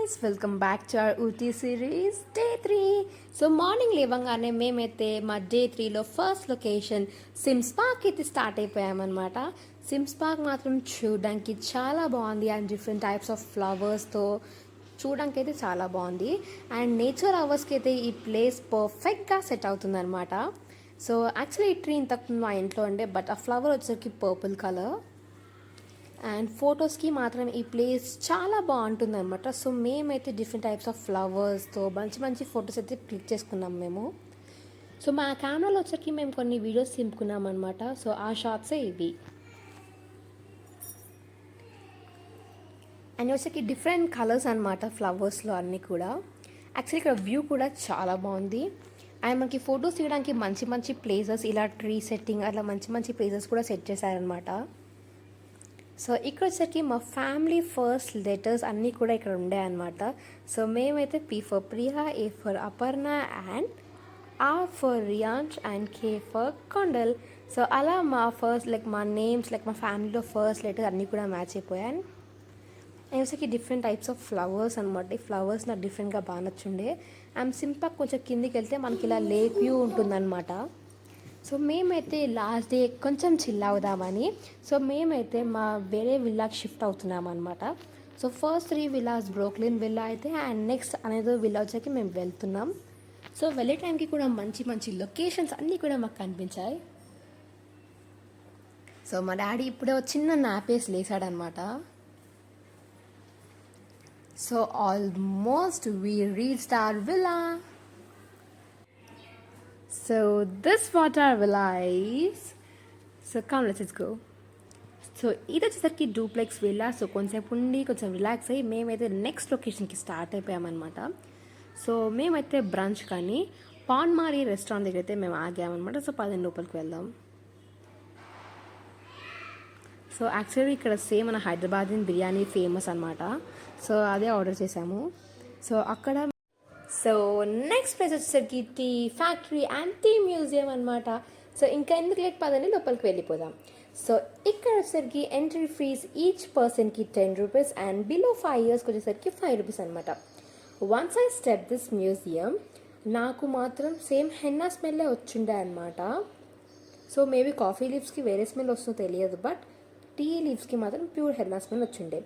guys, welcome back to our Ooty series day 3. So morning లేవంగానే మేమైతే మా day 3లో ఫస్ట్ లొకేషన్ సిమ్స్ పార్క్ అయితే స్టార్ట్ అయిపోయామన్నమాట. సిమ్స్ పార్క్ మాత్రం చూడడానికి చాలా బాగుంది అండ్ డిఫరెంట్ టైప్స్ ఆఫ్ ఫ్లవర్స్తో చూడడానికి అయితే చాలా బాగుంది అండ్ నేచర్ అవర్స్కి అయితే ఈ ప్లేస్ పర్ఫెక్ట్గా సెట్ అవుతుంది అనమాట. సో యాక్చువల్లీ ఈ ట్రీ ఇంతకు మా ఇంట్లో ఉండే బట్ ఆ ఫ్లవర్ వచ్చేసరికి పర్పుల్ కలర్ అండ్ ఫొటోస్కి మాత్రం ఈ ప్లేస్ చాలా బాగుంటుంది అనమాట. సో మేమైతే డిఫరెంట్ టైప్స్ ఆఫ్ ఫ్లవర్స్తో మంచి మంచి ఫొటోస్ అయితే క్లిక్ చేసుకున్నాం మేము. సో మా కెమెరాలో వచ్చరికి మేము కొన్ని వీడియోస్ దింపుకున్నాం అనమాట. సో ఆ షాట్సే ఇవి అండ్ వచ్చరికి డిఫరెంట్ కలర్స్ అనమాట ఫ్లవర్స్లో అన్నీ కూడా. యాక్చువల్లీ ఇక్కడ వ్యూ కూడా చాలా బాగుంది అండ్ మనకి ఫొటోస్ తీయడానికి మంచి మంచి ప్లేసెస్ ఇలా ట్రీ సెట్టింగ్ అలా మంచి మంచి ప్లేసెస్ కూడా సెట్ చేశారనమాట. సో ఇక్కడ వచ్చేసరికి మా ఫ్యామిలీ ఫస్ట్ లెటర్స్ అన్నీ కూడా ఇక్కడ ఉండే అనమాట. సో మేమైతే P for Priya, A for Aparna and R for Riyansh and K for Kondal. So అలా మా ఫస్ట్ మా నేమ్స్ మా ఫ్యామిలీలో ఫస్ట్ లెటర్స్ అన్నీ కూడా మ్యాచ్ అయిపోయాయి. అండ్ వచ్చేసరికి డిఫరెంట్ టైప్స్ ఆఫ్ ఫ్లవర్స్ అనమాట. ఈ ఫ్లవర్స్ నాకు డిఫరెంట్గా బాగా నచ్చుండే అండ్ సింపుల్ కొంచెం కిందికి వెళ్తే మనకి ఇలా లేక్ వ్యూ ఉంటుందన్నమాట. సో మేమైతే లాస్ట్ డే కొంచెం చిల్ అవుదామని సో మేమైతే మా వేరే విల్లాకి షిఫ్ట్ అవుతున్నాం అనమాట. సో ఫస్ట్ 3 విల్లాస్ బ్రోక్లిన్ విల్లా అయితే అండ్ నెక్స్ట్ అనేది విల్లా వచ్చాక మేము వెళ్తున్నాం. సో వెళ్ళే టైంకి కూడా మంచి మంచి లొకేషన్స్ అన్నీ కూడా మాకు కనిపించాయి. సో మా డాడీ ఇప్పుడే చిన్న నాపేసి లేసాడనమాట. So almost we reached our villa. So this what our villa is. So come let's go. So ఇది వచ్చేసరికి డూప్లెక్స్ విల్లా. సో కొంచెంసేపు ఉండి కొంచెం రిలాక్స్ అయ్యి మేమైతే నెక్స్ట్ లొకేషన్కి స్టార్ట్ అయిపోయామన్నమాట. సో మేమైతే బ్రంచ్ కానీ పాన్మారీ రెస్టారెంట్ దగ్గర అయితే మేము ఆగామన్నమాట. సో 10 లోపలికి వెళ్దాం. సో యాక్చువల్లీ ఇక్కడ సేమ్ మన హైదరాబాద్ బిర్యానీ ఫేమస్ అనమాట. సో అదే ఆర్డర్ చేసాము. సో అక్కడ సో నెక్స్ట్ ప్లేస్ వచ్చేసరికి tea factory and tea museum అనమాట. సో ఇంకా ఎందుకు లేట్ పదండి లోపలికి వెళ్ళిపోదాం. సో ఇక్కడ వచ్చేసరికి ఎంట్రీ ఫీజ్ ఈచ్ పర్సన్కి 10 రూపీస్ అండ్ బిలో 5 ఇయర్స్కి వచ్చేసరికి 5 రూపీస్ అనమాట. Once I step this museum నాకు మాత్రం సేమ్ హెన్నా స్మెల్లే వచ్చిండే అనమాట. సో మేబీ కాఫీ లీవ్స్కి వేరే స్మెల్ వస్తుందో తెలియదు బట్ టీ లీవ్స్కి మాత్రం ప్యూర్ హెన్నా స్మెల్ వచ్చిండే.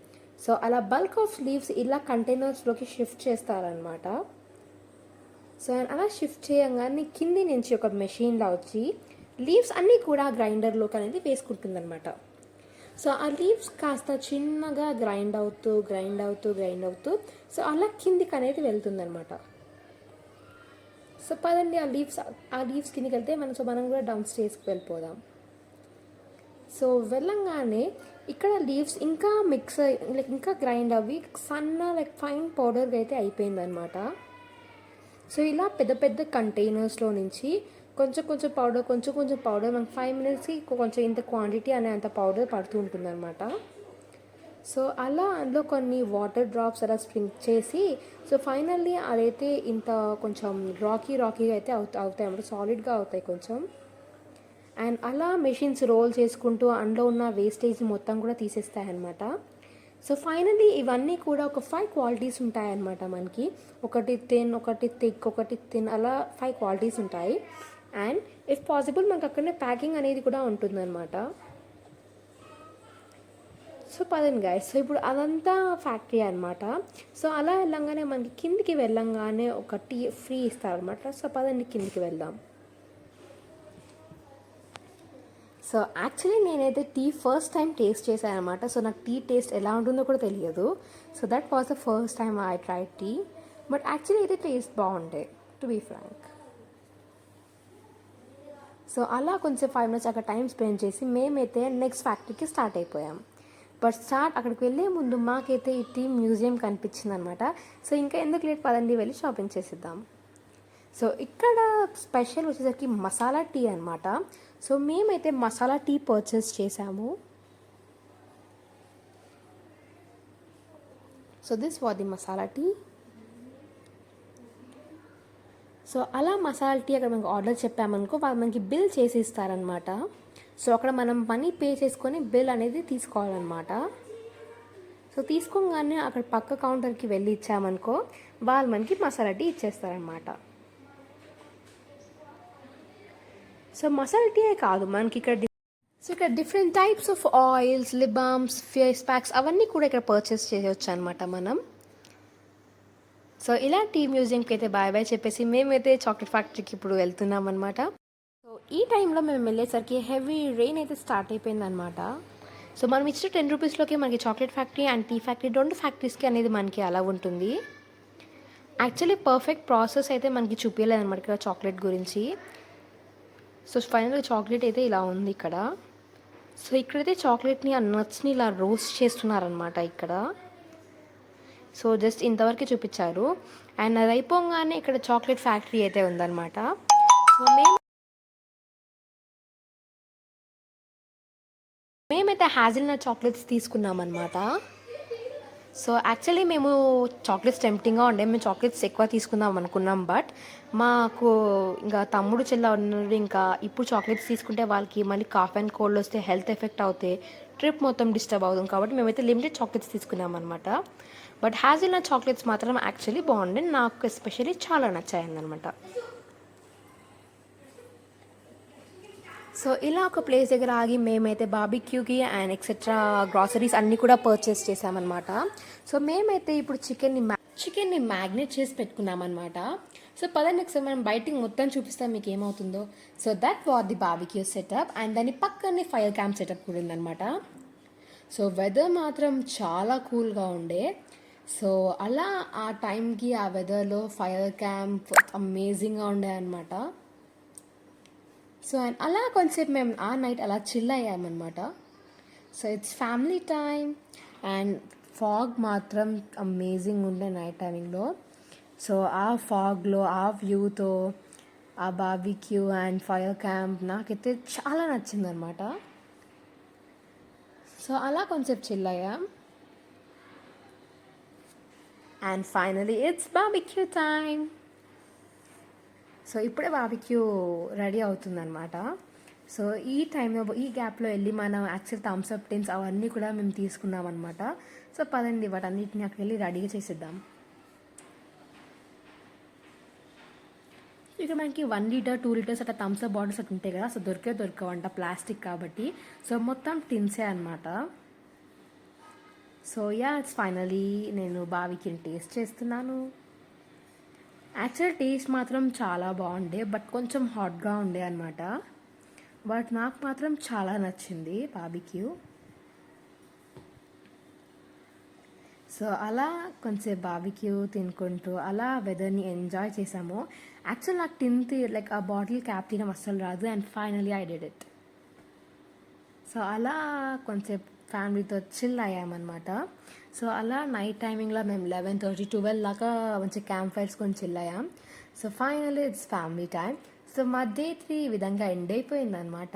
సో అలా బల్క్ ఆఫ్ లీవ్స్ ఇలా కంటైనర్స్లోకి షిఫ్ట్ చేస్తారనమాట. సో అలా షిఫ్ట్ చేయగానే కింది నుంచి ఒక మెషిన్లా వచ్చి లీవ్స్ అన్నీ కూడా గ్రైండర్లోకి అనేది వేసుకుంటుందన్నమాట. సో ఆ లీవ్స్ కాస్త చిన్నగా గ్రైండ్ అవుతూ సో అలా కిందికి అనేది వెళ్తుందన్నమాట. సో పదండి ఆ లీవ్స్ కిందికి వెళ్తే మనం కూడా డౌన్ స్టేర్స్కి వెళ్ళిపోదాం. సో వెళ్ళంగానే ఇక్కడ లీవ్స్ ఇంకా మిక్స్ ఇంకా గ్రైండ్ అవి సన్న ఫైన్ పౌడర్గా అయితే అయిపోయిందనమాట. సో ఇలా పెద్ద పెద్ద కంటైనర్స్లో నుంచి కొంచెం పౌడర్ మనకు 5 మినిట్స్కి కొంచెం ఇంత క్వాంటిటీ అనే అంత పౌడర్ పడుతూ ఉంటుందన్నమాట. సో అలా అందులో కొన్ని వాటర్ డ్రాప్స్ అలా స్ప్రింక్ చేసి సో ఫైనల్లీ అదైతే ఇంత కొంచెం రాకీగా అయితే అవుతాయి అన్నమాట. సాలిడ్గా అవుతాయి కొంచెం. అండ్ అలా మెషిన్స్ రోల్ చేసుకుంటూ అందులో ఉన్న వేస్టేజ్ మొత్తం కూడా తీసేస్తాయి అన్నమాట. సో ఫైనల్లీ ఇవన్నీ కూడా ఒక 5 క్వాలిటీస్ ఉంటాయన్నమాట మనకి. ఒకటి థిన్, ఒకటి థిక్, ఒకటి థిన్ అలా 5 క్వాలిటీస్ ఉంటాయి. అండ్ ఇఫ్ పాసిబుల్ మనకు అక్కడనే ప్యాకింగ్ అనేది కూడా ఉంటుందన్నమాట. సో పదండి గైస్. సో ఇప్పుడు అదంతా ఫ్యాక్టరీ అనమాట. సో అలా వెళ్ళంగానే మనకి కిందికి వెళ్ళంగానే ఒక టీ ఫ్రీ ఇస్తారనమాట. సో పదండి కిందికి వెళ్దాం. సో యాక్చువల్లీ నేనైతే టీ ఫస్ట్ టైం టేస్ట్ చేశాను అనమాట. సో నాకు టీ టేస్ట్ ఎలా ఉంటుందో కూడా తెలియదు. So that was the first time I try tea. But actually అయితే టేస్ట్ బాగుండే టు బీ ఫ్రాంక్. సో అలా కొంచెం 5 మినిట్స్ అక్కడ టైం స్పెండ్ చేసి మేమైతే నెక్స్ట్ ఫ్యాక్టరీకి స్టార్ట్ అయిపోయాం. బట్ అక్కడికి వెళ్ళే ముందు మాకైతే ఈ టీ మ్యూజియం కనిపించింది అనమాట. సో ఇంకా ఎందుకు లేట్ పదండి వెళ్ళి షాపింగ్ చేసిద్దాం. సో ఇక్కడ స్పెషల్ వచ్చేసరికి మసాలా టీ అనమాట. సో మేమైతే మసాలా టీ పర్చేస్ చేసాము. So this was the masala tea. So అలా మసాలా టీ అక్కడ మనకు ఆర్డర్ చెప్పామనుకో వాళ్ళు మనకి బిల్ చేసి ఇస్తారనమాట. సో అక్కడ మనం మనీ పే చేసుకొని బిల్ అనేది తీసుకోవాలన్నమాట. సో తీసుకోగానే అక్కడ పక్క కౌంటర్కి వెళ్ళి ఇచ్చామనుకో వాళ్ళు మనకి మసాలా టీ ఇచ్చేస్తారనమాట. సో మసాలా టీయే కాదు మనకి ఇక్కడ different types of oils, lip balms, face packs అవన్నీ కూడా ఇక్కడ పర్చేస్ చేయవచ్చు అనమాట మనం. సో ఇలా టీ మ్యూజియంకి అయితే బాయ్ బాయ్ చెప్పేసి మేమైతే చాక్లెట్ ఫ్యాక్టరీకి ఇప్పుడు వెళ్తున్నాం అనమాట. సో ఈ టైంలో మేము వెళ్ళేసరికి హెవీ రెయిన్ అయితే స్టార్ట్ అయిపోయిందనమాట. సో మనం ఇచ్చిన 10 రూపీస్లోకి మనకి chocolate factory and tea factory 2 ఫ్యాక్టరీస్కి అనేది మనకి అలా ఉంటుంది. యాక్చువల్లీ పర్ఫెక్ట్ ప్రాసెస్ అయితే మనకి చూపించలేదు అనమాట ఇక్కడ చాక్లెట్ గురించి. సో ఫైనల్గా చాక్లెట్ అయితే ఇలా ఉంది ఇక్కడ. సో ఇక్కడైతే చాక్లెట్ని ఆ నట్స్ని ఇలా రోస్ట్ చేస్తున్నారనమాట ఇక్కడ. సో జస్ట్ ఇంతవరకు చూపించారు. అండ్ అది అయిపోగానే ఇక్కడ చాక్లెట్ ఫ్యాక్టరీ అయితే ఉందన్నమాట. సో మేమైతే హ్యాజిల్నట్ చాక్లెట్స్ తీసుకున్నామన్నమాట. సో యాక్చువల్లీ మేము చాక్లెట్స్ టెంప్టింగ్గా ఉండే, మేము చాక్లెట్స్ ఎక్కువ తీసుకుందాం అనుకున్నాం. బట్ మాకు ఇంకా తమ్ముడు చెల్ల ఉన్నారు, ఇంకా ఇప్పుడు చాక్లెట్స్ తీసుకుంటే వాళ్ళకి మళ్ళీ కాఫ్ అండ్ కోల్డ్ వస్తే హెల్త్ ఎఫెక్ట్ అవుతాయి, ట్రిప్ మొత్తం డిస్టర్బ్ అవుతుంది. కాబట్టి మేమైతే లిమిటెడ్ చాక్లెట్స్ తీసుకున్నాం అనమాట. బట్ హ్యాజిల్నట్ చాక్లెట్స్ మాత్రం యాక్చువల్లీ బాగుండే, నాకు ఎస్పెషల్లీ చాలా నచ్చాయన్నమాట. సో ఇలా ఒక ప్లేస్ దగ్గర ఆగి మేమైతే బార్బిక్యూకి అండ్ ఎక్సెట్రా గ్రాసరీస్ అన్నీ కూడా పర్చేస్ చేసామన్నమాట. సో మేమైతే ఇప్పుడు చికెన్ని మ్యాగ్నేట్ చేసి పెట్టుకున్నామన్నమాట. సో పదండి ఒకసారి మనం బయటికి మొత్తం చూపిస్తాం మీకు ఏమవుతుందో. So that what the barbecue setup and దాని పక్కనే ఫైర్ క్యాంప్ సెటప్ కూడా ఉందన్నమాట. సో వెదర్ మాత్రం చాలా కూల్గా ఉండే. సో అలా ఆ టైంకి ఆ వెదర్లో ఫైర్ క్యాంప్ అమేజింగ్గా ఉండే అనమాట. సో అండ్ అలా కొంచెంసేపు మేము ఆ నైట్ అలా చిల్ అయ్యామన్నమాట. So it's family time and fog మాత్రం అమేజింగ్ ఉండే నైట్ టైమింగ్లో. సో ఆ ఫాగ్లో ఆ వ్యూతో ఆ బార్బిక్యూ అండ్ ఫైర్ క్యాంప్ నాకైతే చాలా నచ్చిందనమాట. సో అలా కొంచెంసేపు చిల్ అయ్యాం. And finally it's barbecue time. So ఇప్పుడే బార్బిక్యూ రెడీ అవుతుందన్నమాట. సో ఈ టైంలో ఈ గ్యాప్లో వెళ్ళి మనం యాక్చువల్ థమ్స్ అప్ టిన్స్ అవన్నీ కూడా మేము తీసుకున్నాం అనమాట. సో పదండి వాటన్నిటిని అక్కడికి వెళ్ళి రెడీగా చేసేద్దాం. ఇక మనకి 1 లీటర్ 2 లీటర్స్ అట్లా థమ్స్ అప్ బాటిల్స్ అట్లా ఉంటాయి కదా. సో దొరకవంట ప్లాస్టిక్ కాబట్టి. సో మొత్తం టిన్సే అనమాట. సో యా ఇట్స్ ఫైనలీ నేను బార్బిక్యూని టేస్ట్ చేస్తున్నాను. యాక్చువల్ టేస్ట్ మాత్రం చాలా బాగుండే, బట్ కొంచెం హాట్గా ఉండే అనమాట. బట్ నాకు మాత్రం చాలా నచ్చింది బార్బిక్యూ. సో అలా కొంచెం బార్బిక్యూ తినుకుంటూ అలా వెదర్ని ఎంజాయ్ చేసాము. యాక్చువల్ నాకు లైక్ ఆ బాటిల్ క్యాప్ తీయడం అస్సలు రాదు. And finally I did it. So అలా కొంచెం ఫ్యామిలీతో చిల్ అయ్యామన్నమాట. సో అలా నైట్ టైమింగ్లో మేము 11:30 12 దాకా మంచి క్యాంప్ ఫైర్స్ కొని చిల్ అయ్యాం. So finally it's family time. So మా డే 3 ఈ విధంగా ఎండ్ అయిపోయిందనమాట.